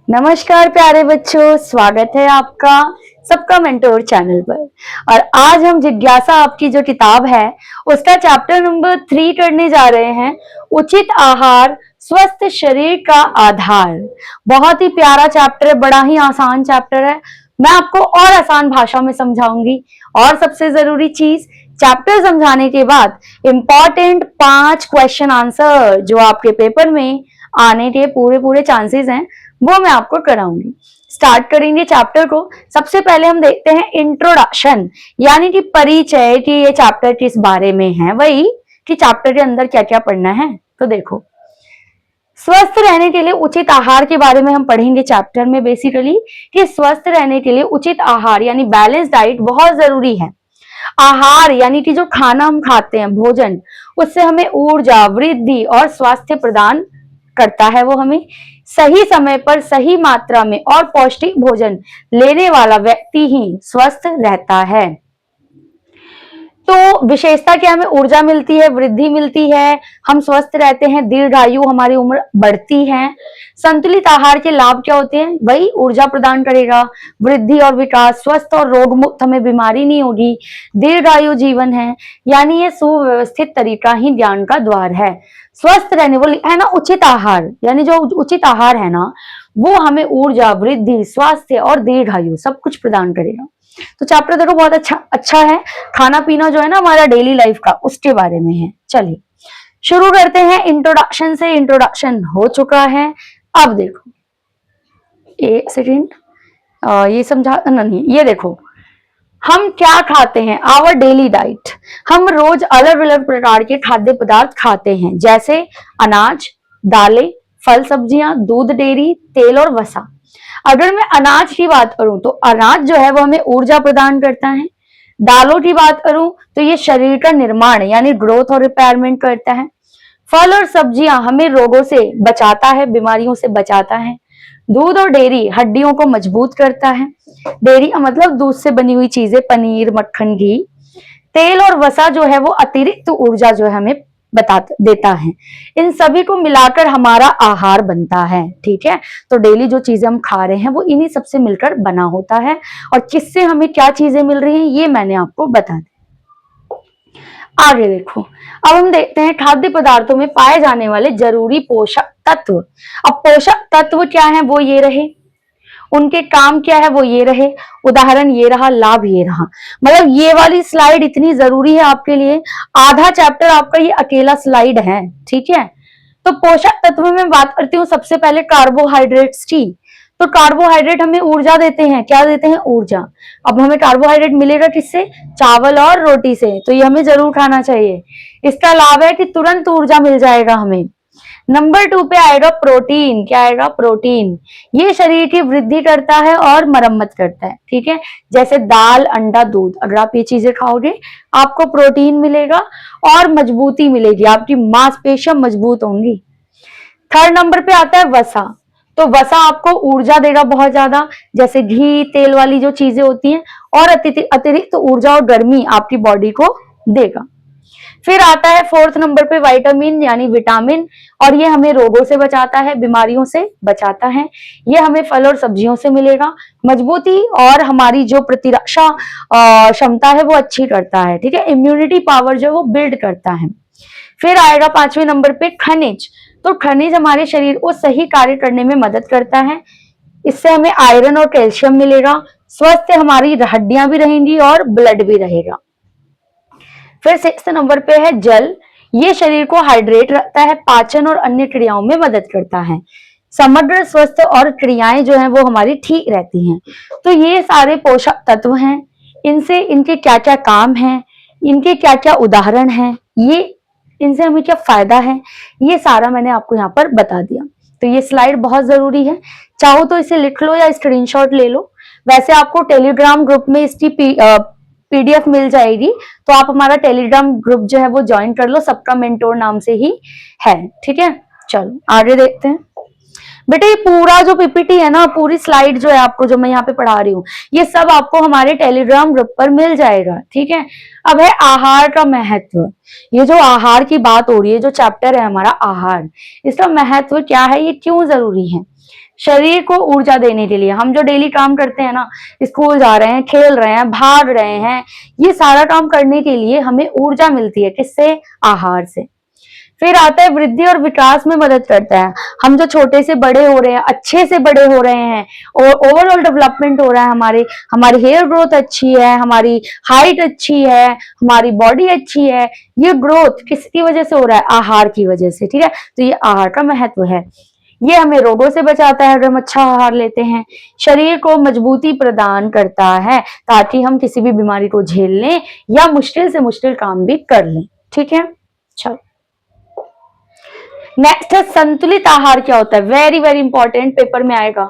नमस्कार प्यारे बच्चों, स्वागत है आपका सबका मेंटोर चैनल पर। और आज हम जिज्ञासा आपकी जो किताब है उसका चैप्टर नंबर 3 करने जा रहे हैं। उचित आहार स्वस्थ शरीर का आधार। बहुत ही प्यारा चैप्टर है, बड़ा ही आसान चैप्टर है। मैं आपको और आसान भाषा में समझाऊंगी। और सबसे जरूरी चीज, चैप्टर समझाने के बाद इंपॉर्टेंट 5 क्वेश्चन आंसर जो आपके पेपर में आने के पूरे चांसेस हैं, वो मैं आपको कराऊंगी। स्टार्ट करेंगे चैप्टर को। सबसे पहले हम देखते हैं इंट्रोडक्शन, यानी कि परिचय, कि ये चैप्टर किस बारे में है, वही कि चैप्टर के अंदर क्या क्या पढ़ना है। तो देखो, स्वस्थ रहने के लिए उचित आहार के बारे में हम पढ़ेंगे चैप्टर में। बेसिकली कि स्वस्थ रहने के लिए उचित आहार यानी बैलेंस डाइट बहुत जरूरी है। आहार यानी कि जो खाना हम खाते हैं, भोजन, उससे हमें ऊर्जा, वृद्धि और स्वास्थ्य प्रदान करता है। वो हमें सही समय पर, सही मात्रा में और पौष्टिक भोजन लेने वाला व्यक्ति ही स्वस्थ रहता है। तो विशेषता क्या, हमें ऊर्जा मिलती है, वृद्धि मिलती है, हम स्वस्थ रहते हैं, दीर्घायु, हमारी उम्र बढ़ती है। संतुलित आहार के लाभ क्या होते हैं, वही ऊर्जा प्रदान करेगा, वृद्धि और विकास, स्वस्थ और रोग मुक्त, हमें बीमारी नहीं होगी, दीर्घायु जीवन है। यानी ये सुव्यवस्थित तरीका ही ज्ञान का द्वार है। स्वस्थ रहने वो है ना उचित आहार, यानी जो उचित आहार है ना, वो हमें ऊर्जा, वृद्धि, स्वास्थ्य और दीर्घायु सब कुछ प्रदान करेगा। तो चैप्टर देखो बहुत अच्छा है। खाना पीना जो है ना हमारा डेली लाइफ का, उसके बारे में है। चलिए शुरू करते हैं इंट्रोडक्शन से। इंट्रोडक्शन हो चुका है। अब देखो, एक सेकेंड, ये समझा नहीं, ये देखो हम क्या खाते हैं, आवर डेली डाइट। हम रोज अलग अलग प्रकार के खाद्य पदार्थ खाते हैं, जैसे अनाज, दालें, फल सब्जियां, दूध, डेयरी, तेल और वसा। अगर मैं अनाज की बात करूं तो अनाज जो है वो हमें ऊर्जा प्रदान करता है। दालों की बात करूं तो ये शरीर का निर्माण यानी ग्रोथ और रिपेयरमेंट करता है। फल और सब्जियां हमें रोगों से बचाता है, बीमारियों से बचाता है। दूध और डेयरी हड्डियों को मजबूत करता है। डेयरी का मतलब दूध से बनी हुई चीजें, पनीर, मक्खन, घी। तेल और वसा जो है वो अतिरिक्त ऊर्जा जो है हमें देता है। इन सभी को मिलाकर हमारा आहार बनता है। ठीक है, तो डेली जो चीजें हम खा रहे हैं वो इन्हीं सबसे मिलकर बना होता है। और किससे हमें क्या चीजें मिल रही हैं ये मैंने आपको बता दी। आगे देखो, अब हम देखते हैं खाद्य पदार्थों में पाए जाने वाले जरूरी पोषक तत्व। अब पोषक तत्व क्या है वो ये रहे, उनके काम क्या है वो ये रहे, उदाहरण ये रहा, लाभ ये रहा। मतलब ये वाली स्लाइड इतनी जरूरी है आपके लिए, आधा चैप्टर आपका ये अकेला स्लाइड है। ठीक है, तो पोषक तत्व में बात करती हूँ सबसे पहले कार्बोहाइड्रेट्स की। तो कार्बोहाइड्रेट हमें ऊर्जा देते हैं, क्या देते हैं, ऊर्जा। अब हमें कार्बोहाइड्रेट मिलेगा किससे, चावल और रोटी से, तो ये हमें जरूर खाना चाहिए। इसका लाभ है कि तुरंत ऊर्जा मिल जाएगा हमें। नंबर 2 पे आएगा प्रोटीन। क्या आएगा, प्रोटीन। ये शरीर की वृद्धि करता है और मरम्मत करता है। ठीक है, जैसे दाल, अंडा, दूध, अगर आप ये चीजें खाओगे आपको प्रोटीन मिलेगा और मजबूती मिलेगी, आपकी मांसपेशियां मजबूत होंगी। थर्ड नंबर पे आता है वसा। तो वसा आपको ऊर्जा देगा बहुत ज्यादा, जैसे घी, तेल वाली जो चीजें होती हैं, और अतिरिक्त ऊर्जा और गर्मी आपकी बॉडी को देगा। फिर आता है फोर्थ नंबर पे विटामिन यानी विटामिन, और ये हमें रोगों से बचाता है, बीमारियों से बचाता है। ये हमें फल और सब्जियों से मिलेगा। मजबूती और हमारी जो प्रतिरक्षा क्षमता है वो अच्छी करता है। ठीक है, इम्यूनिटी पावर जो है वो बिल्ड करता है। फिर आएगा 5वें नंबर पे खनिज। तो खनिज हमारे शरीर को सही कार्य करने में मदद करता है। इससे हमें आयरन और कैल्शियम मिलेगा। स्वस्थ हमारी हड्डियां भी रहेंगी और ब्लड भी रहेगा। फिर 6 नंबर पे है जल। ये शरीर को हाइड्रेट रखता है, पाचन और अन्य क्रियाओं में मदद करता है। समग्र स्वस्थ और क्रियाएं जो हैं वो हमारी ठीक रहती हैं। तो ये सारे पोषक तत्व हैं। इनसे इनके क्या क्या काम हैं, इनके क्या क्या उदाहरण हैं, ये इनसे हमें क्या फायदा है, ये सारा मैंने आपको यहाँ पर बता दिया। तो ये स्लाइड बहुत जरूरी है, चाहो तो इसे लिख लो या स्क्रीनशॉट ले लो। वैसे आपको टेलीग्राम ग्रुप में इसकी पीडीएफ मिल जाएगी, तो आप हमारा टेलीग्राम ग्रुप जो है वो ज्वाइन कर लो, सबका मेंटोर नाम से ही है। ठीक है, चलो आगे देखते हैं। बेटे ये पूरा जो पीपीटी है ना, पूरी स्लाइड जो है आपको, जो मैं यहाँ पे पढ़ा रही हूँ, ये सब आपको हमारे टेलीग्राम ग्रुप पर मिल जाएगा। ठीक है, अब है आहार का महत्व। ये जो आहार की बात हो रही है, जो चैप्टर है हमारा आहार, इसका महत्व क्या है, ये क्यों जरूरी है। शरीर को ऊर्जा देने के लिए। हम जो डेली काम करते हैं ना, स्कूल जा रहे हैं, खेल रहे हैं, भाग रहे हैं, ये सारा काम करने के लिए हमें ऊर्जा मिलती है। किससे? आहार से। फिर आता है वृद्धि और विकास में मदद करता है। हम जो छोटे से बड़े हो रहे हैं, अच्छे से बड़े हो रहे हैं और ओवरऑल डेवलपमेंट हो रहा है, हमारी हेयर ग्रोथ अच्छी है, हमारी हाइट अच्छी है, हमारी बॉडी अच्छी है, ये ग्रोथ किसकी वजह से हो रहा है? आहार की वजह से। ठीक है, तो ये आहार का महत्व है। ये हमें रोगों से बचाता है अगर हम अच्छा आहार लेते हैं। शरीर को मजबूती प्रदान करता है ताकि हम किसी भी बीमारी को झेल लें या मुश्किल से मुश्किल काम भी कर लें। ठीक है, चलो नेक्स्ट है संतुलित आहार क्या होता है। वेरी वेरी इंपॉर्टेंट, पेपर में आएगा,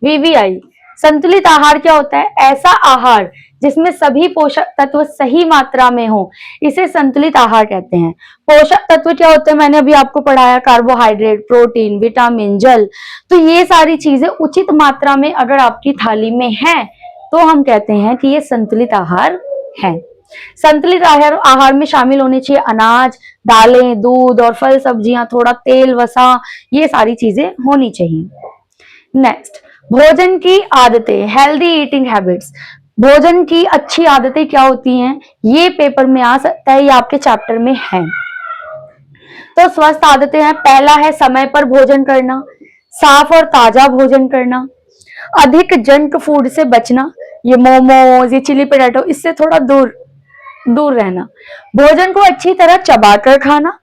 वीवीआई। संतुलित आहार क्या होता है? ऐसा आहार जिसमें सभी पोषक तत्व सही मात्रा में हो, इसे संतुलित आहार कहते हैं। पोषक तत्व क्या होते हैं? मैंने अभी आपको पढ़ाया, कार्बोहाइड्रेट, प्रोटीन, विटामिन, जल। तो ये सारी चीजें उचित मात्रा में अगर आपकी थाली में है तो हम कहते हैं कि ये संतुलित आहार है। संतुलित आहार में शामिल होने चाहिए अनाज, दालें, दूध और फल सब्जियां, थोड़ा तेल, वसा, ये सारी चीजें होनी चाहिए। नेक्स्ट, भोजन की आदतें, हेल्दी ईटिंग हैबिट्स। भोजन की अच्छी आदतें क्या होती हैं? ये पेपर में आ सकता है, ये आपके चैप्टर में है। तो स्वस्थ आदतें हैं, पहला है समय पर भोजन करना, साफ और ताजा भोजन करना, अधिक जंक फूड से बचना, ये मोमोज, ये चिली पोटैटो, इससे थोड़ा दूर रहना, भोजन को अच्छी तरह चबाकर खाना,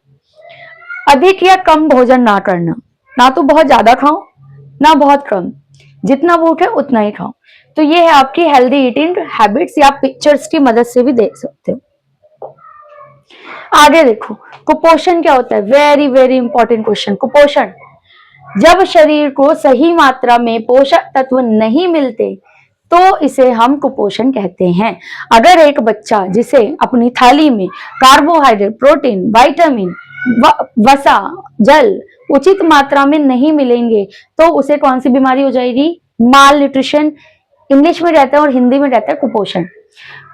अधिक या कम भोजन ना करना, ना तो बहुत ज्यादा खाओ ना बहुत कम, जितना भूख है उतना ही खाओ। तो ये है आपकी हेल्दी ईटिंग हैबिट्स, या आप पिक्चर्स की मदद से भी देख सकते हो। आगे देखो, कुपोषण क्या होता है? Very very important question. कुपोषण, जब शरीर को सही मात्रा में पोषक तत्व नहीं मिलते तो इसे हम कुपोषण कहते हैं। अगर एक बच्चा जिसे अपनी थाली में कार्बोहाइड्रेट, प्रोटीन, विटामिन, वसा, जल उचित मात्रा में नहीं मिलेंगे तो उसे कौन सी बीमारी हो जाएगी? माल न्यूट्रिशन इंग्लिश में रहता है और हिंदी में रहता है कुपोषण।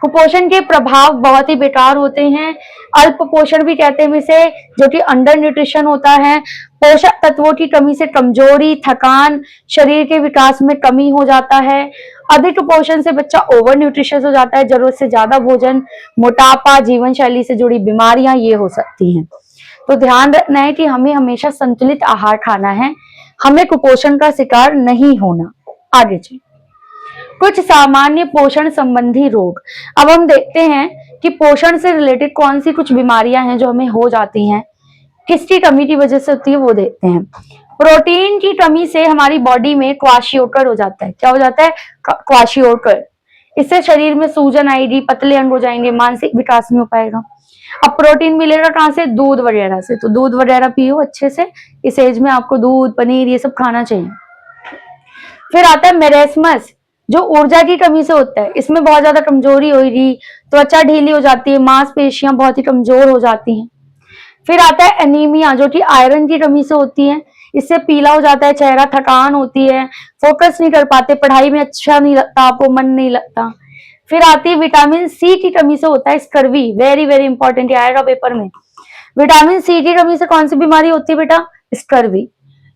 कुपोषण के प्रभाव बहुत ही बेकार होते हैं। अल्प पोषण भी कहते हैं इसे, जो कि अंडर न्यूट्रिशन होता है। पोषक तत्वों की कमी से कमजोरी, थकान, शरीर के विकास में कमी हो जाता है। अधिक पोषण से बच्चा ओवर न्यूट्रिशियस हो जाता है, जरूरत से ज्यादा भोजन, मोटापा, जीवन शैली से जुड़ी बीमारियां ये हो सकती हैं। तो ध्यान रखना है कि हमें हमेशा संतुलित आहार खाना है, हमें कुपोषण का शिकार नहीं होना। आगे चलिए, कुछ सामान्य पोषण संबंधी रोग। अब हम देखते हैं कि पोषण से रिलेटेड कौन सी कुछ बीमारियां हैं जो हमें हो जाती हैं, किसकी कमी की वजह से होती है वो देखते हैं। प्रोटीन की कमी से हमारी बॉडी में क्वाशियोकर हो जाता है। क्या हो जाता है? क्वाशियोकर। इससे शरीर में सूजन आएगी, पतले अंग हो जाएंगे, मानसिक विकास नहीं हो पाएगा। अब प्रोटीन मिलेगा कहाँ से? दूध वगैरह से। तो दूध वगैरह पियो अच्छे से, इस एज में आपको दूध, पनीर ये सब खाना चाहिए। फिर आता है मेरेस्मस, जो ऊर्जा की कमी से होता है। इसमें बहुत ज्यादा कमजोरी होगी, त्वचा ढीली हो जाती है, मांसपेशियां बहुत ही कमजोर हो जाती हैं। फिर आता है एनीमिया, जो कि आयरन की कमी से होती है। इससे पीला हो जाता है चेहरा, थकान होती है, फोकस नहीं कर पाते, पढ़ाई में अच्छा नहीं लगता, आपको मन नहीं लगता। फिर आती है विटामिन सी की कमी से होता है स्कर्वी। वेरी वेरी इंपॉर्टेंट, आएगा पेपर में। विटामिन सी की कमी से कौन सी बीमारी होती है बेटा? स्कर्वी।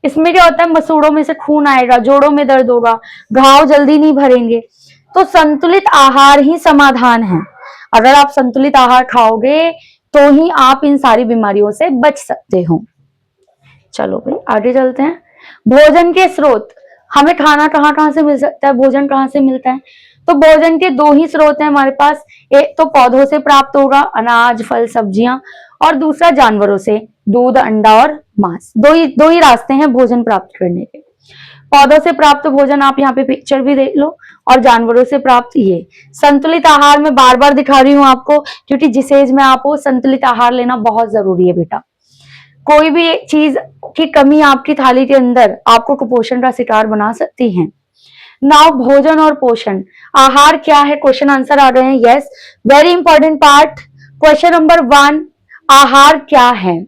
इसमें क्या होता है? मसूड़ों में से खून आएगा, जोड़ों में दर्द होगा, घाव जल्दी नहीं भरेंगे। तो संतुलित आहार ही समाधान है। अगर आप संतुलित आहार खाओगे तो ही आप इन सारी बीमारियों से बच सकते हो। चलो भाई आगे चलते हैं। भोजन के स्रोत, हमें खाना कहाँ से मिल सकता है, भोजन कहाँ से मिलता है? तो भोजन के दो ही स्रोत हैं हमारे पास। एक तो पौधों से प्राप्त होगा, अनाज, फल, सब्जियां, और दूसरा जानवरों से, दूध, अंडा और मांस। दो ही रास्ते हैं भोजन प्राप्त करने के। पौधों से प्राप्त भोजन आप यहाँ पे पिक्चर भी देख लो, और जानवरों से प्राप्त ये। संतुलित आहार में बार बार दिखा रही हूँ आपको, क्योंकि जिस एज में आप हो संतुलित आहार लेना बहुत जरूरी है बेटा। कोई भी एक चीज की कमी आपकी थाली के अंदर आपको कुपोषण का शिकार बना सकती है। नाउ भोजन और पोषण, आहार क्या है? क्वेश्चन आंसर आ गए हैं। Yes, very important part. Question number 1, आहार क्या है?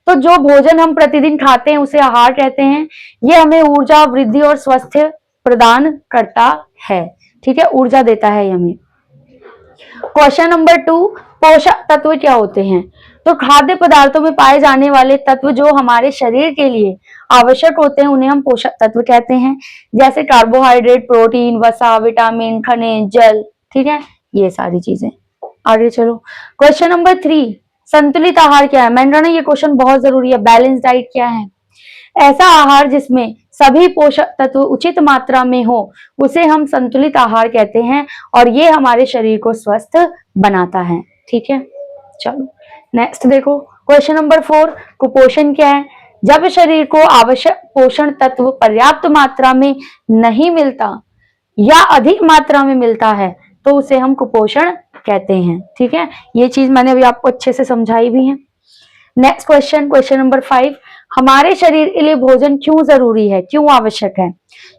तो जो भोजन हम प्रतिदिन खाते हैं उसे आहार कहते हैं। ये हमें ऊर्जा, वृद्धि और स्वास्थ्य प्रदान करता है। ठीक है, ऊर्जा देता है हमें। क्वेश्चन नंबर 2, पोषक तत्व क्या होते हैं? तो खाद्य पदार्थों में पाए जाने वाले तत्व जो हमारे शरीर के लिए आवश्यक होते हैं उन्हें हम पोषक तत्व कहते हैं, जैसे कार्बोहाइड्रेट, प्रोटीन, वसा, विटामिन, खनिज, जल। ठीक है, ये सारी चीजें। आगे चलो, क्वेश्चन नंबर 3, संतुलित आहार क्या है? मैंने ना ये क्वेश्चन बहुत जरूरी है। बैलेंस डाइट क्या है? ऐसा आहार जिसमें सभी पोषक तत्व उचित मात्रा में हो उसे हम संतुलित आहार कहते हैं और ये हमारे शरीर को स्वस्थ बनाता है। ठीक है, चलो नेक्स्ट देखो, क्वेश्चन नंबर 4, कुपोषण क्या है? जब शरीर को आवश्यक पोषण तत्व पर्याप्त मात्रा में नहीं मिलता या अधिक मात्रा में मिलता है तो उसे हम कुपोषण कहते हैं। ठीक है, ये चीज मैंने अभी आपको अच्छे से समझाई भी है। नेक्स्ट क्वेश्चन, क्वेश्चन नंबर 5, हमारे शरीर के लिए भोजन क्यों जरूरी है, क्यों आवश्यक है?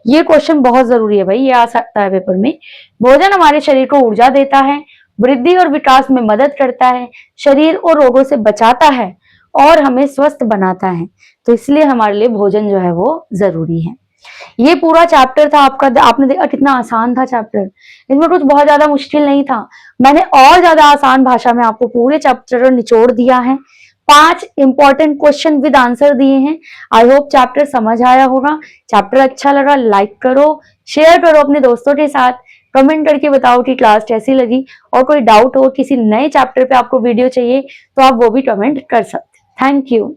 ये क्वेश्चन बहुत जरूरी है भाई, ये आ सकता है पेपर में। भोजन हमारे शरीर को ऊर्जा देता है, वृद्धि और विकास में मदद करता है, शरीर और रोगों से बचाता है और हमें स्वस्थ बनाता है, तो इसलिए हमारे लिए भोजन जो है वो जरूरी है। ये पूरा चैप्टर था आपका, आपने देखा कितना आसान था चैप्टर, इसमें कुछ बहुत ज्यादा मुश्किल नहीं था। मैंने और ज्यादा आसान भाषा में आपको पूरे चैप्टर को निचोड़ दिया है, 5 इंपॉर्टेंट क्वेश्चन विद आंसर दिए हैं। आई होप चैप्टर समझ आया होगा। चैप्टर अच्छा लगा लाइक करो, शेयर करो अपने दोस्तों के साथ, कमेंट करके बताओ कि क्लास कैसी लगी, और कोई डाउट हो, किसी नए चैप्टर पे आपको वीडियो चाहिए तो आप वो भी कमेंट कर सकते हैं। Thank you.